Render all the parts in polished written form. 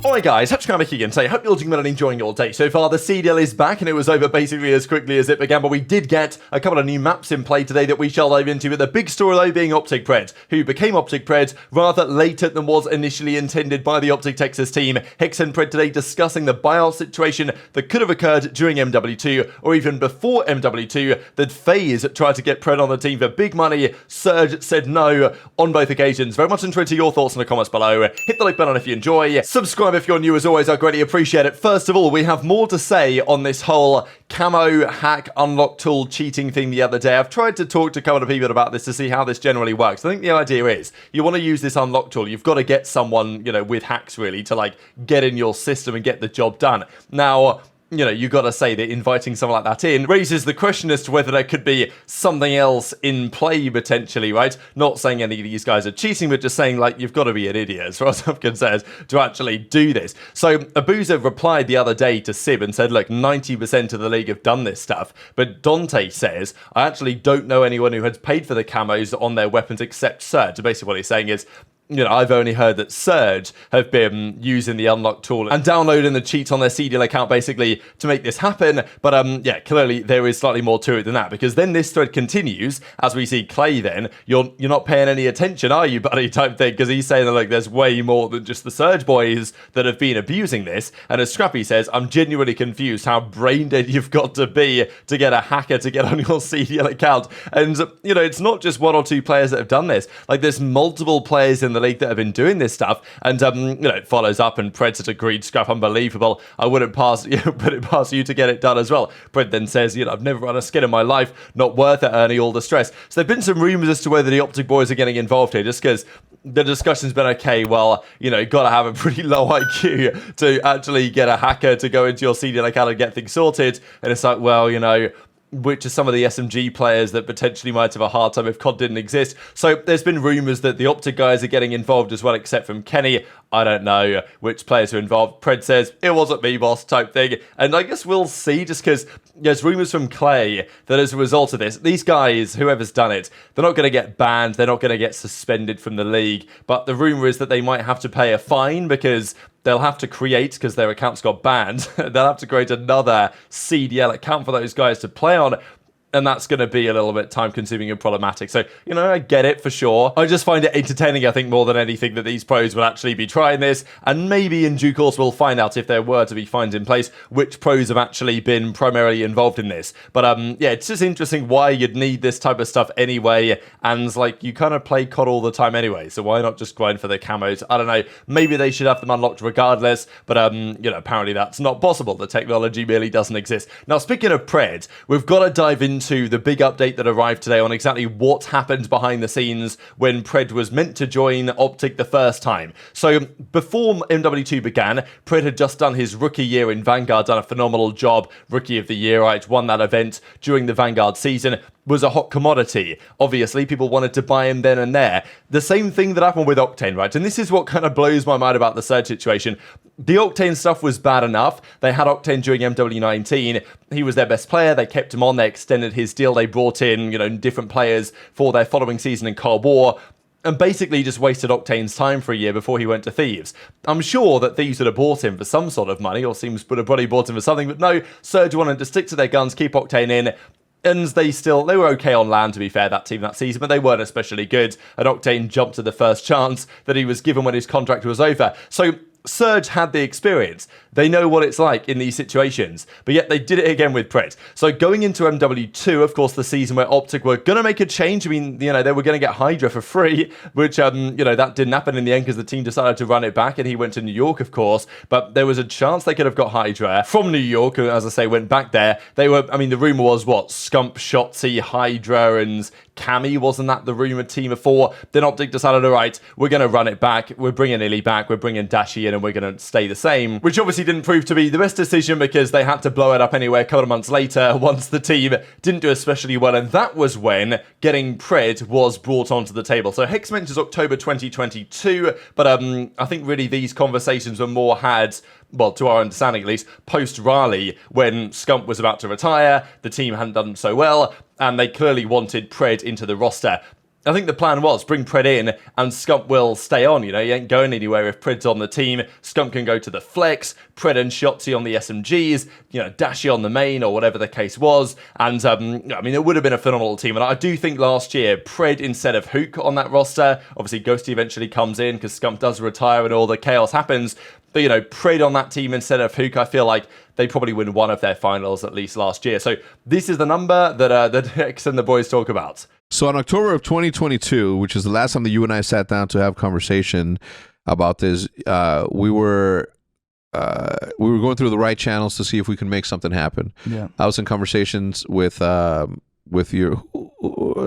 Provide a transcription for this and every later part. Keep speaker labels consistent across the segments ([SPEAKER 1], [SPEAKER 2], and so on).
[SPEAKER 1] Alright guys, Camo Hacks again. So I hope you're doing well and enjoying your day. So far the CDL is back and it was over basically as quickly as it began, but we did get a couple of new maps in play today that we shall dive into, with the big story though being OpTic Pred, who became OpTic Pred rather later than was initially intended by the OpTic Texas team. Hacks and Pred today discussing the buyout situation that could have occurred during MW2 or even before MW2, that FaZe tried to get Pred on the team for big money. Surge said no on both occasions. Very much interested in your thoughts in the comments below. Hit the like button if you enjoy. Subscribe if you're new. As always, I greatly appreciate it. First of all, we have more to say on this whole camo hack unlock tool cheating thing the other day. I've tried to talk to a couple of people about this to see how this generally works. I think the idea is you want to use this unlock tool. You've got to get someone, you know, with hacks really to like get in your system and get the job done. Now, you know, you got to say that inviting someone like that in raises the question as to whether there could be something else in play potentially, right? Not saying any of these guys are cheating, but just saying like you've got to be an idiot, as far as I'm concerned, to actually do this. So aBeZy replied the other day to Simp and said, look, 90% of the league have done this stuff. But Dante says, I actually don't know anyone who has paid for the camos on their weapons except Surge. So basically what he's saying is, you know, I've only heard that Surge have been using the unlock tool and downloading the cheats on their CDL account basically to make this happen. But yeah, clearly there is slightly more to it than that, because then this thread continues as we see Clay then, you're not paying any attention, are you, buddy, type thing, because he's saying that like there's way more than just the Surge boys that have been abusing this. And as Scrappy says, I'm genuinely confused how brain dead you've got to be to get a hacker to get on your CDL account. And, you know, it's not just one or two players that have done this. Like there's multiple players in the league that have been doing this stuff, and you know, it follows up and Pred said, agreed, Scrap, unbelievable, I wouldn't pass put it past you to get it done as well. Pred then says, you know, I've never run a skin in my life, not worth it, Ernie, all the stress. So there've been some rumors as to whether the OpTic boys are getting involved here, just because the discussion's been okay, well, you know, got to have a pretty low IQ to actually get a hacker to go into your CDL account and get things sorted. And it's like, well, you know, which are some of the SMG players that potentially might have a hard time if COD didn't exist. So there's been rumours that the OpTic guys are getting involved as well, except from Kenny. I don't know which players are involved. Pred says, it wasn't me, boss, type thing. And I guess we'll see, just because there's rumours from Clay that as a result of this, these guys, whoever's done it, they're not going to get banned, they're not going to get suspended from the league. But the rumour is that they might have to pay a fine, because they'll have to create, because their accounts got banned, they'll have to create another CDL account for those guys to play on. And that's going to be a little bit time-consuming and problematic. So, you know, I get it for sure. I just find it entertaining, I think, more than anything, that these pros will actually be trying this. And maybe in due course we'll find out, if there were to be fines in place, which pros have actually been primarily involved in this. But yeah, it's just interesting why you'd need this type of stuff anyway. And like, you kind of play COD all the time anyway, so why not just grind for the camos? I don't know. Maybe they should have them unlocked regardless. But you know, apparently that's not possible. The technology merely doesn't exist. Now, speaking of Pred, we've got to dive into the big update that arrived today on exactly what happened behind the scenes when Pred was meant to join OpTic the first time. So before MW2 began, Pred had just done his rookie year in Vanguard, done a phenomenal job, rookie of the year, right? Won that event during the Vanguard season. Was a hot commodity. Obviously, people wanted to buy him then and there. The same thing that happened with Octane, right? And this is what kind of blows my mind about the Surge situation. The Octane stuff was bad enough. They had Octane during MW19. He was their best player. They kept him on. They extended his deal. They brought in, you know, different players for their following season in Cold War, and basically just wasted Octane's time for a year before he went to Thieves. I'm sure that Thieves would have bought him for some sort of money, or Seems would have probably bought him for something, but no, Surge wanted to stick to their guns, keep Octane in. And they were okay on land, to be fair, that team that season, but they weren't especially good. And Octane jumped to the first chance that he was given when his contract was over. So Surge had the experience. They know what it's like in these situations, but yet they did it again with Pred. So going into MW2, of course, the season where OpTic were going to make a change. I mean, you know, they were going to get HyDra for free, which, you know, that didn't happen in the end because the team decided to run it back and he went to New York, of course. But there was a chance they could have got HyDra from New York, who, as I say, went back there. They were, I mean, the rumor was what? Scump, Shotzzy, HyDra, and Cammy, wasn't that the rumored team of 4? Then OpTic decided, all right, we're going to run it back. We're bringing Illy back. We're bringing Dashy in, and we're going to stay the same, which obviously didn't prove to be the best decision because they had to blow it up anyway a couple of months later once the team didn't do especially well, and that was when getting Pred was brought onto the table. So Hacks mentions October 2022, but I think really these conversations were more had, well, to our understanding at least, post-Raleigh, when Scump was about to retire, the team hadn't done so well, and they clearly wanted Pred into the roster. I think the plan was bring Pred in and Scump will stay on. You know, he ain't going anywhere if Pred's on the team. Scump can go to the flex, Pred and Shotzzy on the SMGs, you know, Dashy on the main or whatever the case was. And I mean, it would have been a phenomenal team. And I do think last year, Pred instead of Hook on that roster, obviously Ghosty eventually comes in because Scump does retire and all the chaos happens. But, you know, Pred on that team instead of Hook, I feel like they probably win one of their finals at least last year. So this is the number that Hex and the boys talk about.
[SPEAKER 2] So in October of 2022, which is the last time that you and I sat down to have conversation about this, we were going through the right channels to see if we can make something happen.
[SPEAKER 3] Yeah,
[SPEAKER 2] I was in conversations with your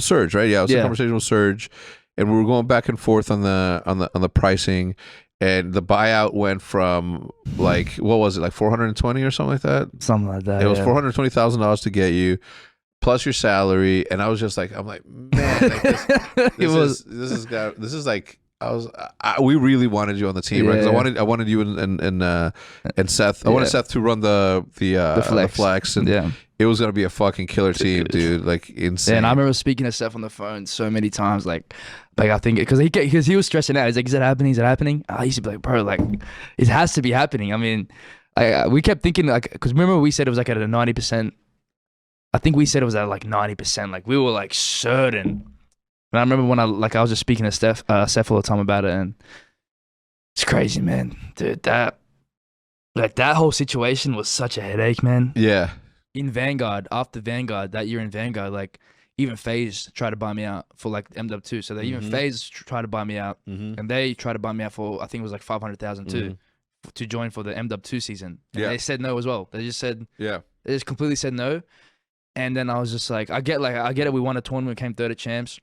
[SPEAKER 2] Surge, right? Yeah, I was in conversation with Surge, and we were going back and forth on the pricing. And the buyout went from like, what was it, like 420 or something like that? Something like that. It was $420,000 to get you, plus your salary. And I was just like, I'm like, man, like this is like, we really wanted you on the team, right? Because I wanted you and Seth. I wanted Seth to run the flex, and it was gonna be a fucking killer team, dude. Like insane.
[SPEAKER 3] And I remember speaking to Seth on the phone so many times, like I think because he was stressing out. He's like, "Is it happening? Is it happening?" I used to be like, "Bro, like it has to be happening." I mean, we kept thinking like, because remember we said it was like at a 90%. I think we said it was at like 90%. Like we were like certain. And I remember when I was just speaking to Seth all the time about it, and it's crazy, man, dude. That whole situation was such a headache, man.
[SPEAKER 2] Yeah.
[SPEAKER 3] In Vanguard, after Vanguard, that year in Vanguard, like even FaZe tried to buy me out for like MW2. So they even FaZe tried to buy me out, and they tried to buy me out for, I think it was like 500,000 too, to join for the MW2 season. And they said no as well. They just said, they just completely said no. And then I was just like, I get it. We won a tournament, came third at champs.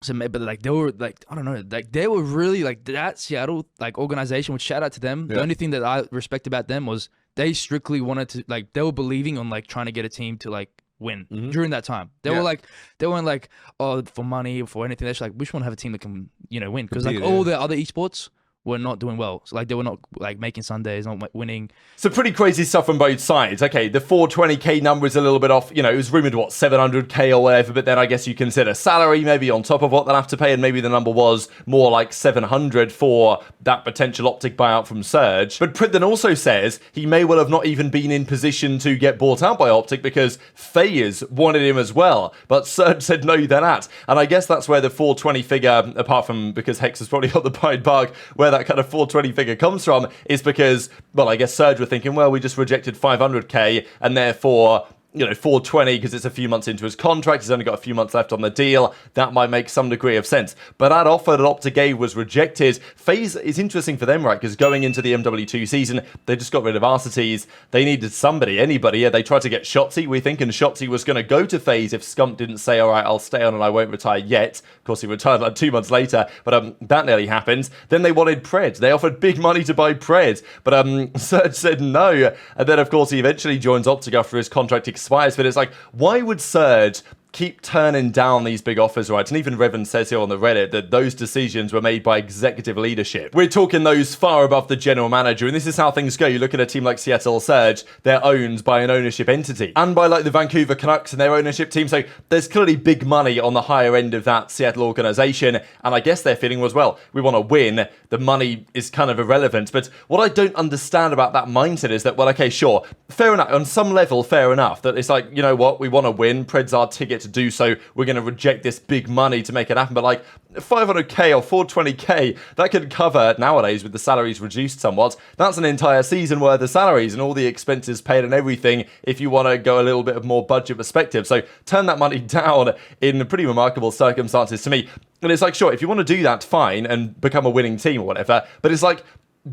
[SPEAKER 3] So, but like they were like, I don't know, like they were really like that Seattle like organization, which shout out to them. The only thing that I respect about them was they strictly wanted to, like, they were believing on like trying to get a team to like win during that time. They were like, they weren't like, oh, for money or for anything. They're just like, we just want to have a team that can, you know, win. Because like all the other esports were not doing well. So like they were not like making Sundays, not winning.
[SPEAKER 1] So pretty crazy stuff on both sides. Okay, the 420k number is a little bit off. You know, it was rumored, what, 700k or whatever, but then I guess you consider salary maybe on top of what they'll have to pay, and maybe the number was more like 700 for that potential OpTic buyout from Surge. But Prid then also says he may well have not even been in position to get bought out by OpTic because FaZe wanted him as well, but Surge said no, they're not. And I guess that's where the 420 figure, apart from because Hex has probably got the Pied Bug, where that kind of 420 figure comes from, is because, well, I guess Surge were thinking, well, we just rejected 500k and therefore, you know, 420 because it's a few months into his contract, he's only got a few months left on the deal. That might make some degree of sense. But that offer that OpTic gave was rejected. FaZe is interesting for them, right? Because going into the MW2 season, they just got rid of Arcites. They needed somebody, anybody. Yeah, they tried to get Shotzzy, we think, and Shotzzy was going to go to FaZe if Scump didn't say, all right, I'll stay on and I won't retire yet. Of course, he retired like 2 months later, but that nearly happened. Then they wanted Pred. They offered big money to buy Pred, but Surge said no. And then, of course, he eventually joins OpTic after his contract expires. But it's like, why would Surge keep turning down these big offers, right? And even Revan says here on the Reddit that those decisions were made by executive leadership. We're talking those far above the general manager, and this is how things go. You look at a team like Seattle Surge, they're owned by an ownership entity, and by like the Vancouver Canucks and their ownership team, so there's clearly big money on the higher end of that Seattle organization, and I guess their feeling was, well, we want to win, the money is kind of irrelevant. But what I don't understand about that mindset is that, well, okay, sure, fair enough, on some level, fair enough, that it's like, you know what, we want to win, Pred's our ticket to do so, we're going to reject this big money to make it happen. But like 500k or 420k, that could cover nowadays with the salaries reduced somewhat. That's an entire season worth of salaries and all the expenses paid and everything if you want to go a little bit of more budget perspective. So turn that money down in pretty remarkable circumstances to me. And it's like, sure, if you want to do that, fine, and become a winning team or whatever. But it's like,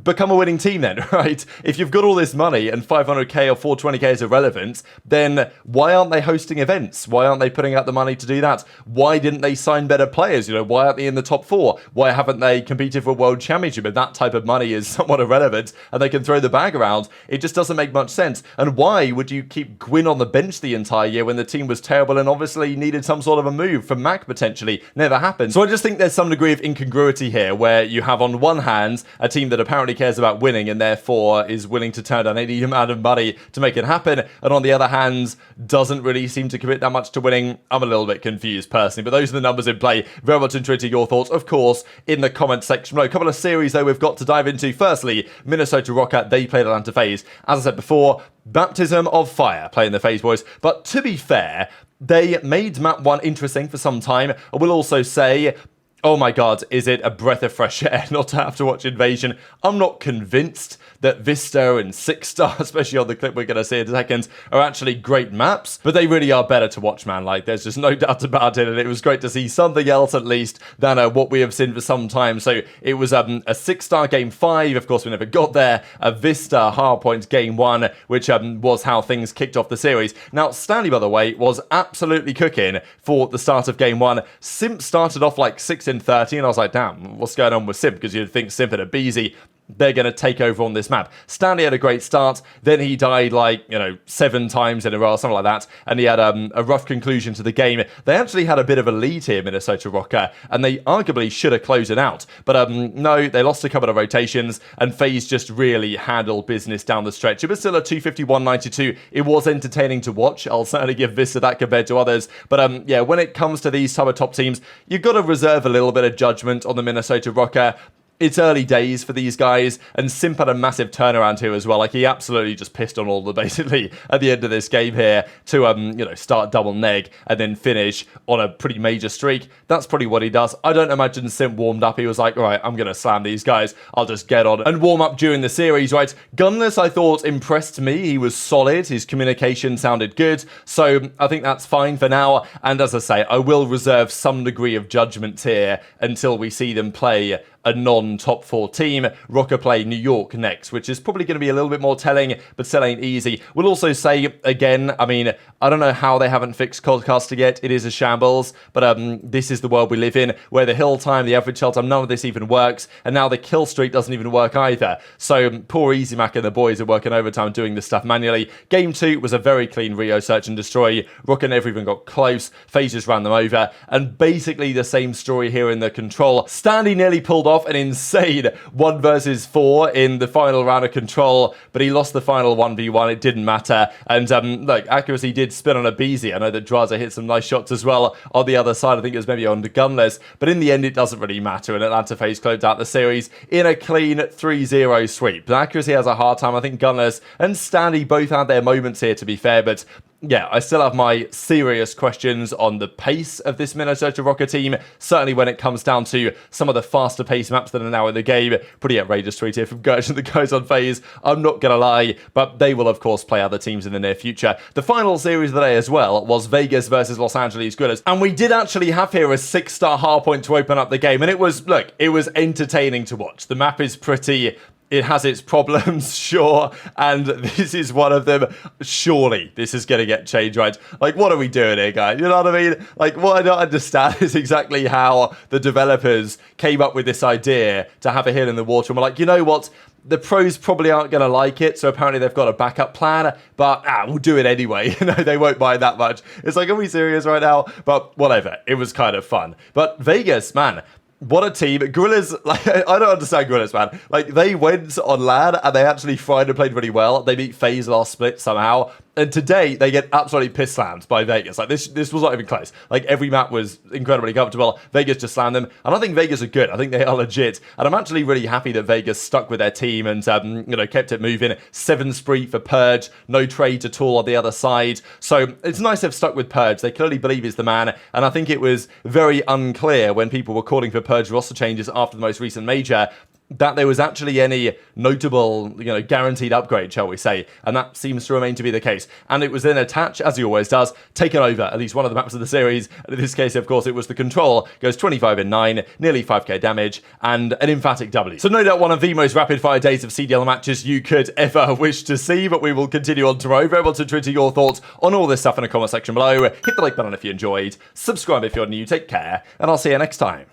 [SPEAKER 1] become a winning team then, right? If you've got all this money and 500k or 420k is irrelevant, then why aren't they hosting events? Why aren't they putting out the money to do that? Why didn't they sign better players? You know, why aren't they in the top 4? Why haven't they competed for a world championship? If that type of money is somewhat irrelevant and they can throw the bag around, it just doesn't make much sense. And why would you keep Gwyn on the bench the entire year when the team was terrible and obviously needed some sort of a move from Mac potentially? Never happened. So I just think there's some degree of incongruity here where you have on one hand a team that apparently apparently cares about winning and therefore is willing to turn down any amount of money to make it happen, and on the other hand, doesn't really seem to commit that much to winning. I'm a little bit confused personally, but those are the numbers in play. Very much intrigued your thoughts, of course, in the comment section below. A couple of series, though, we've got to dive into. Firstly, Minnesota Rokkr, they played Atlanta FaZe. As I said before, baptism of fire playing the FaZe boys, but to be fair, they made map 1 interesting for some time. I will also say, oh my god, is it a breath of fresh air not to have to watch Invasion? I'm not convinced that Vista and Six Star, especially on the clip we're going to see in a second, are actually great maps, but they really are better to watch, man. Like, there's just no doubt about it, and it was great to see something else at least than what we have seen for some time. So it was a 6 Star game 5, of course we never got there, a Vista hardpoint game 1, which was how things kicked off the series. Now, Stanley, by the way, was absolutely cooking for the start of game 1. Simp started off like 6-30, and I was like, damn, what's going on with Simp? Because you'd think Simp and aBeZy, they're going to take over on this map. Stanley had a great start, then he died like, 7 times in a row or something like that, and he had a rough conclusion to the game. They actually had a bit of a lead here, Minnesota Rokkr, and they arguably should have closed it out. But no, they lost a couple of rotations, and FaZe just really handled business down the stretch. It was still a 251-92. It was entertaining to watch. I'll certainly give Vista that compared to others. But yeah, when it comes to these type of top teams, you've got to reserve a little bit of judgment on the Minnesota Rokkr. It's early days for these guys, and Simp had a massive turnaround here as well. Like, he absolutely just pissed on all of them, basically, at the end of this game here to, start double neg and then finish on a pretty major streak. That's probably what he does. I don't imagine Simp warmed up. He was like, all right, I'm going to slam these guys. I'll just get on and warm up during the series, right? Gunless, I thought, impressed me. He was solid. His communication sounded good. So I think that's fine for now. And as I say, I will reserve some degree of judgment here until we see them play a non-top 4 team. Rokkr play New York next, which is probably going to be a little bit more telling, but still ain't easy. We'll also say, again, I mean, I don't know how they haven't fixed Codcaster yet. It is a shambles, but this is the world we live in, where the hill time, the average hill time, none of this even works, and now the kill streak doesn't even work either. So poor EasyMac and the boys are working overtime doing this stuff manually. Game 2 was a very clean Rio search and destroy. Rokkr never even got close. FaZe just ran them over, and basically the same story here in the control. Stanley nearly pulled off an insane 1 versus 4 in the final round of control, but he lost the final 1v1. It didn't matter. And look, accuracy did spin on aBeZy. I know that Drazah hit some nice shots as well on the other side. I think it was maybe on the gunless, but in the end, it doesn't really matter. And Atlanta FaZe closed out the series in a clean 3-0 sweep. But accuracy has a hard time. I think gunless and Stanley both had their moments here, to be fair, but yeah, I still have my serious questions on the pace of this Minnesota Rokkr team. Certainly when it comes down to some of the faster pace maps that are now in the game. Pretty outrageous tweet here from Gersh and the guys on FaZe. I'm not going to lie, but they will of course play other teams in the near future. The final series of the day as well was Vegas versus Los Angeles Guerrillas. And we did actually have here a 6-star hardpoint to open up the game. And it was, look, it was entertaining to watch. The map is pretty... It has its problems, sure, and this is one of them. Surely this is going to get changed, right? Like, what are we doing here, guys? You know what I mean? Like, what I don't understand is exactly how the developers came up with this idea to have a hill in the water. And we're like, you know what? The pros probably aren't going to like it, so apparently they've got a backup plan, but we'll do it anyway. You know, they won't mind that much. It's like, are we serious right now? But whatever. It was kind of fun. But Vegas, man... What a team. Guerrillas, like, I don't understand Guerrillas, man. Like, they went on LAN and they actually fried and played really well. They beat FaZe last split somehow. And today, they get absolutely piss slammed by Vegas. Like, this was not even close. Like, every map was incredibly comfortable. Vegas just slammed them. And I think Vegas are good. I think they are legit. And I'm actually really happy that Vegas stuck with their team and, kept it moving. 7 spree for Purge. No trade at all on the other side. So, it's nice to have stuck with Purge. They clearly believe he's the man. And I think it was very unclear when people were calling for Purge roster changes after the most recent major that there was actually any notable, guaranteed upgrade, shall we say, and that seems to remain to be the case. And it was then attached, as he always does, taken over at least one of the maps of the series. And in this case, of course, it was the control, goes 25 in 9, nearly 5k damage, and an emphatic W. So no doubt one of the most rapid-fire days of CDL matches you could ever wish to see, but we will continue on tomorrow. Very well to Twitter your thoughts on all this stuff in the comment section below. Hit the like button if you enjoyed, subscribe if you're new, take care, and I'll see you next time.